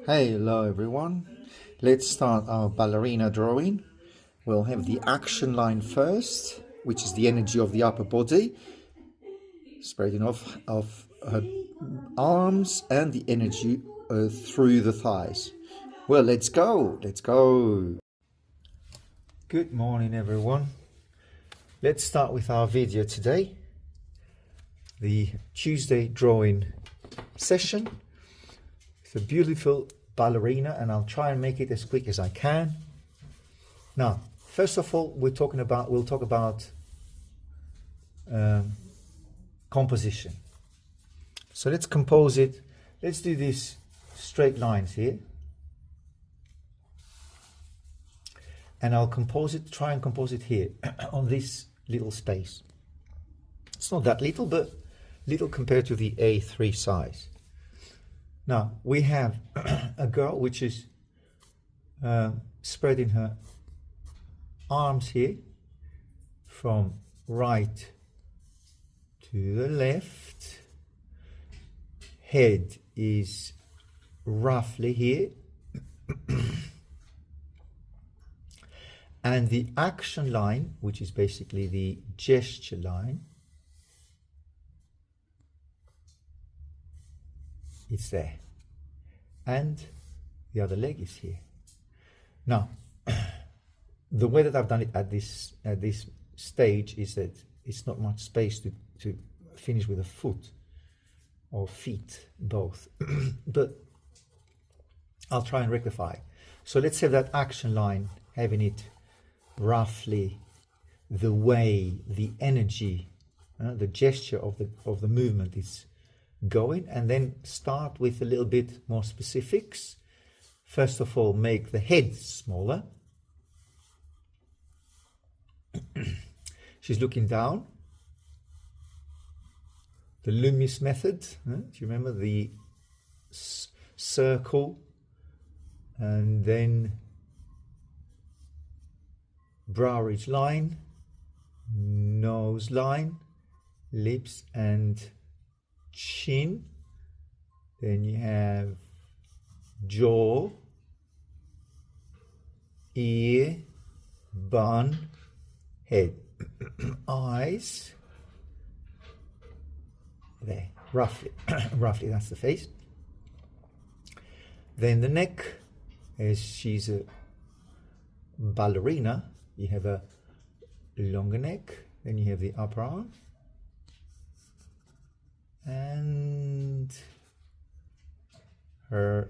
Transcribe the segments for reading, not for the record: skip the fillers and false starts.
Hello everyone, let's start our ballerina drawing. We'll have the action line first, which is the energy of the upper body, spreading off of her arms and the energy through the thighs. Well, let's go. Good morning everyone. Let's start with our video today, the Tuesday drawing session. A beautiful ballerina, and I'll try and make it as quick as I can. Now, first of all, we'll talk about composition. So let's compose it. Let's do these straight lines here, and I'll try and compose it here on this little space. It's not that little, but little compared to the A3 size. Now we have a girl which is spreading her arms here from right to the left. Head is roughly here. And the action line, which is basically the gesture line, it's there, and the other leg is here. Now, the way that I've done it at this stage is that it's not much space to finish with a foot or feet, both. But I'll try and rectify. So let's have that action line, having it roughly the way the energy, the gesture of the movement is going, and then start with a little bit more specifics. First of all, make the head smaller. She's looking down. The Loomis method, do you remember the circle, and then brow ridge line, nose line, lips and chin, then you have jaw, ear, bun, head, eyes, there, roughly that's the face. Then the neck, as she's a ballerina, you have a longer neck, then you have the upper arm, and her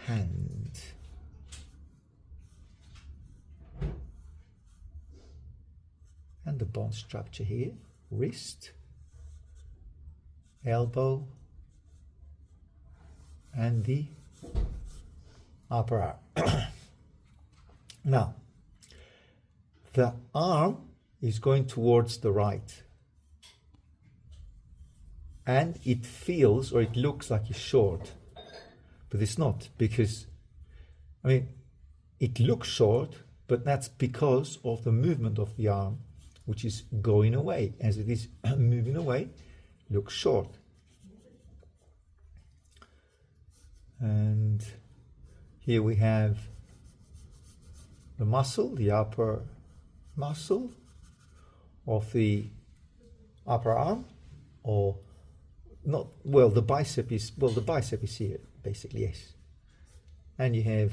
hand, and the bone structure here, wrist, elbow, and the upper arm. Now, the arm is going towards the right, and it feels, or it looks like it's short, but it's not, because it looks short, but that's because of the movement of the arm, which is going away. As it is moving away, looks short. And here we have the muscle, the upper muscle of the upper arm, or not, well, the bicep is here, basically, yes. And you have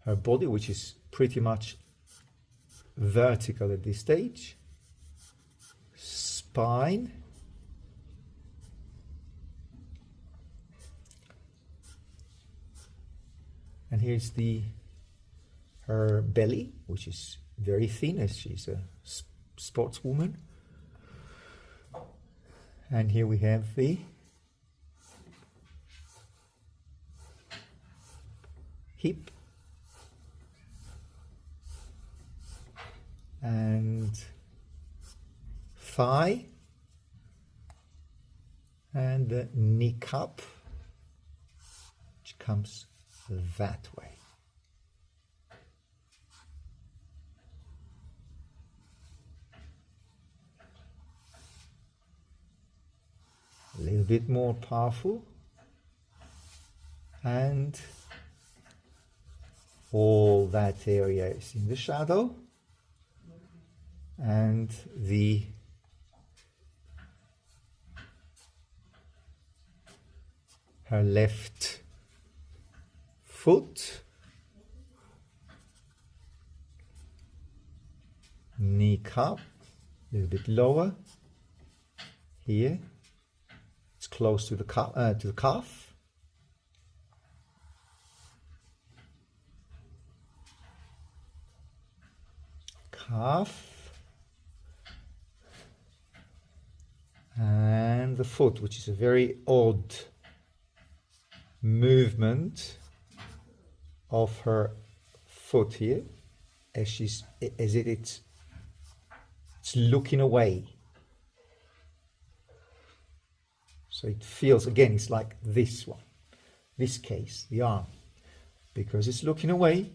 her body, which is pretty much vertical at this stage, spine, and here's her belly, which is very thin, as she's a sportswoman. And here we have the hip and thigh, and the knee cup, which comes that way. a bit more powerful, and all that area is in the shadow, and her left foot, kneecap, a little bit lower here, it's close to the calf, and the foot, which is a very odd movement of her foot here, as it's looking away. So it feels, again, it's like this one, this case, the arm, because it's looking away,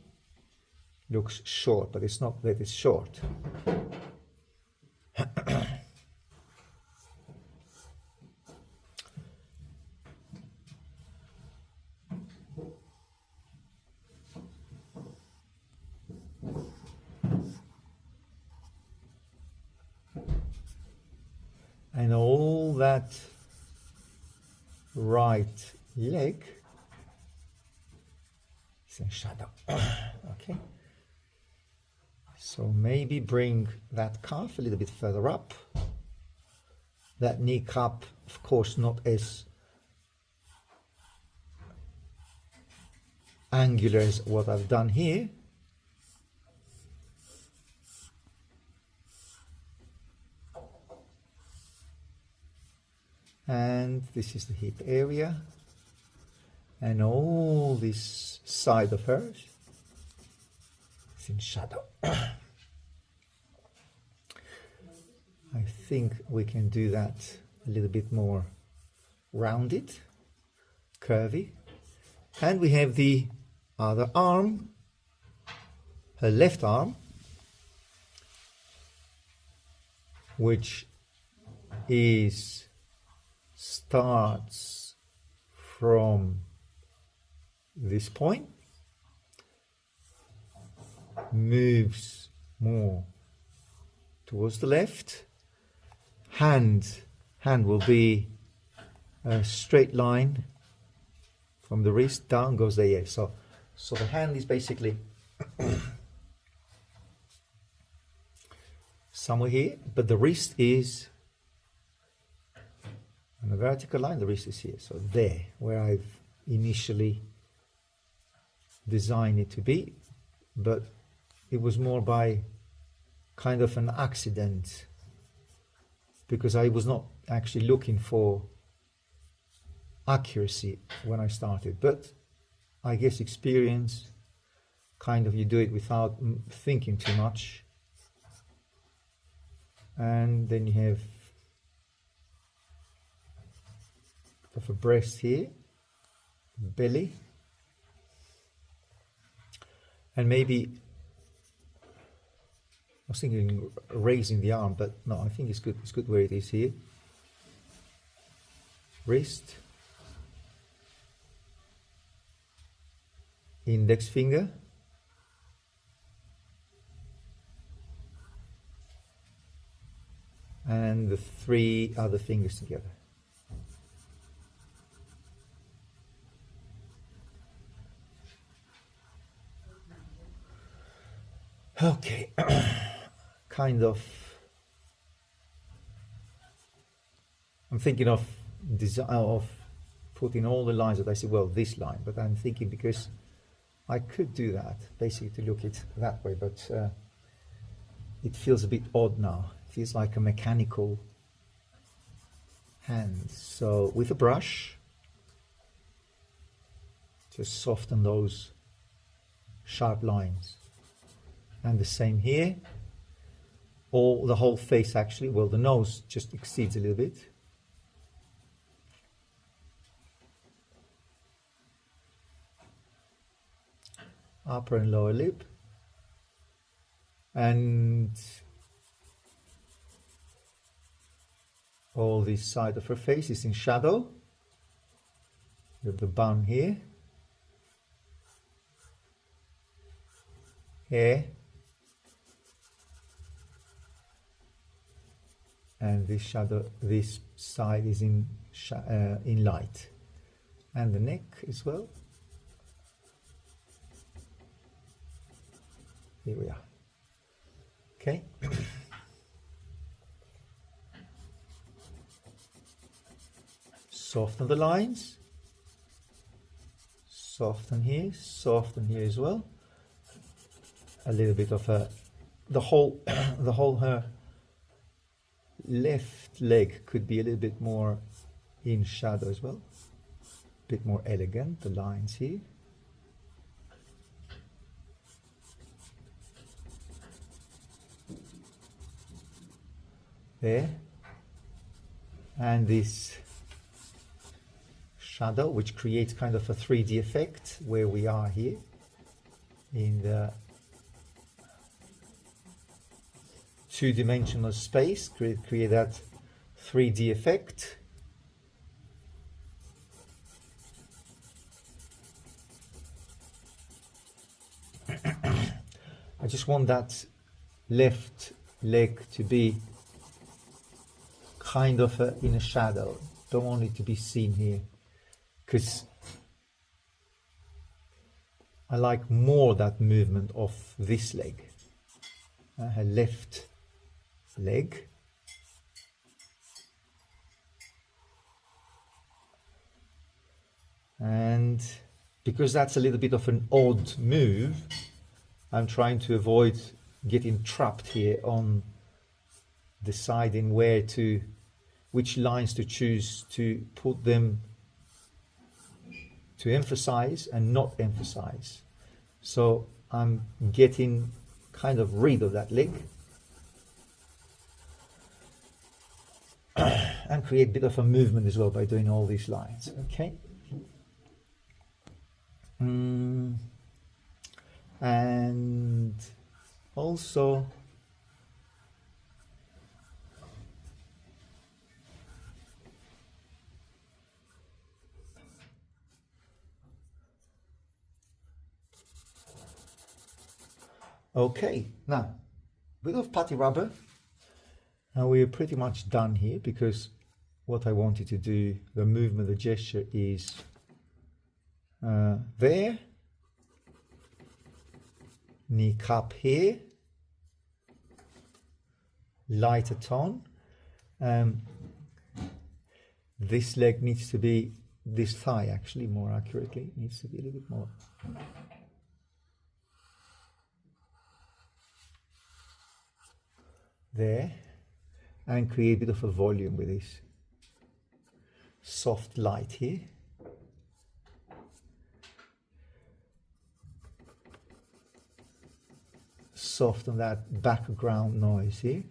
looks short, but it's not that it's short. And all that right leg is in shadow. Okay. So maybe bring that calf a little bit further up. That kneecap, of course, not as angular as what I've done here. And this is the hip area, and all this side of hers is in shadow. I think we can do that a little bit more rounded, curvy. And we have the other arm, her left arm, which starts from this point, moves more towards the left. Hand will be a straight line from the wrist down, goes there. Yeah. So the hand is basically somewhere here, but the wrist is on the vertical line, the wrist is here. So there, where I've initially designed it to be, but it was more by kind of an accident, because I was not actually looking for accuracy when I started. But I guess experience, kind of, you do it without thinking too much. And then you have of a breast here, belly, and maybe I was thinking raising the arm, but no, I think it's good. It's good where it is here. Wrist, index finger, and the 3 other fingers together. Okay, kind of, I'm thinking of putting all the lines that I say, well, this line, but I'm thinking, because I could do that, basically to look it that way, but it feels a bit odd now. It feels like a mechanical hand. So with a brush, just soften those sharp lines. And the same here, the whole face actually, well, the nose just exceeds a little bit. Upper and lower lip. And all this side of her face is in shadow. With the bun here, hair, and this shadow, this side is in light, and the neck as well. Here we are. Okay. Soften the lines. Soften here as well. A little bit of the whole her left leg could be a little bit more in shadow as well. A bit more elegant, the lines here. There. And this shadow, which creates kind of a 3D effect where we are here in the two-dimensional space, create that 3D effect. I just want that left leg to be kind of in a shadow. Don't want it to be seen here, because I like more that movement of this leg, her left leg. And because that's a little bit of an odd move, I'm trying to avoid getting trapped here on deciding which lines to choose to put them to emphasize and not emphasize. So I'm getting kind of rid of that leg and create a bit of a movement as well by doing all these lines. Okay. And also okay, now a bit of putty rubber, and we're pretty much done here, because what I wanted to do, the movement, the gesture is there, knee cup here, lighter tone. This leg needs to be, this thigh actually more accurately, needs to be a little bit more. There, and create a bit of a volume with this soft light here. Soften that background noise here.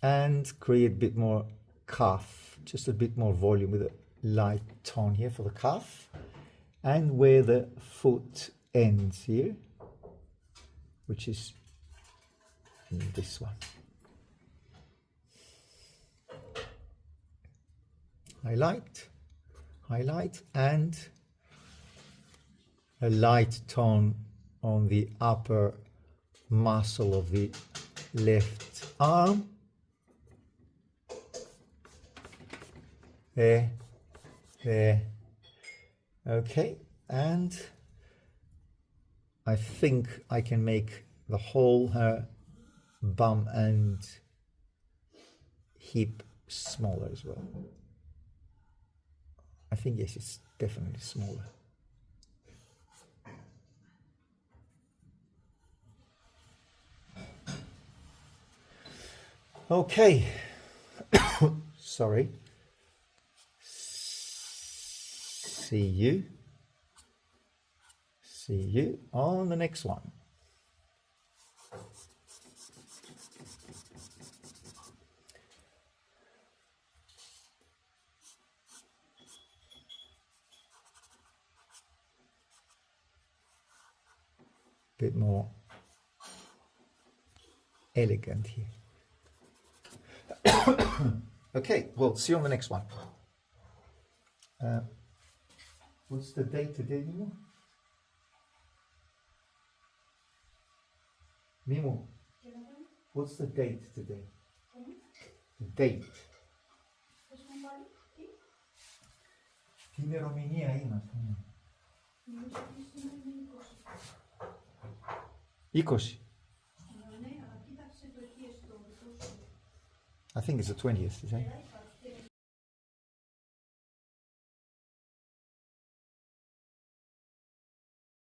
And create a bit more cuff, just a bit more volume with a light tone here for the cuff. And where the foot ends here, which is this one. Highlight, and a light tone on the upper muscle of the left arm. There. Okay, and I think I can make the whole her bum and hip smaller as well. I think yes, it's definitely smaller. Okay, sorry. See you on the next one. Bit more elegant here. Okay, well, see you on the next one. What's the date today, Mimo? Mimo, what's the date today? The date. Τι ημερομηνία είμαστε? 20. I think it's the 20th, is it?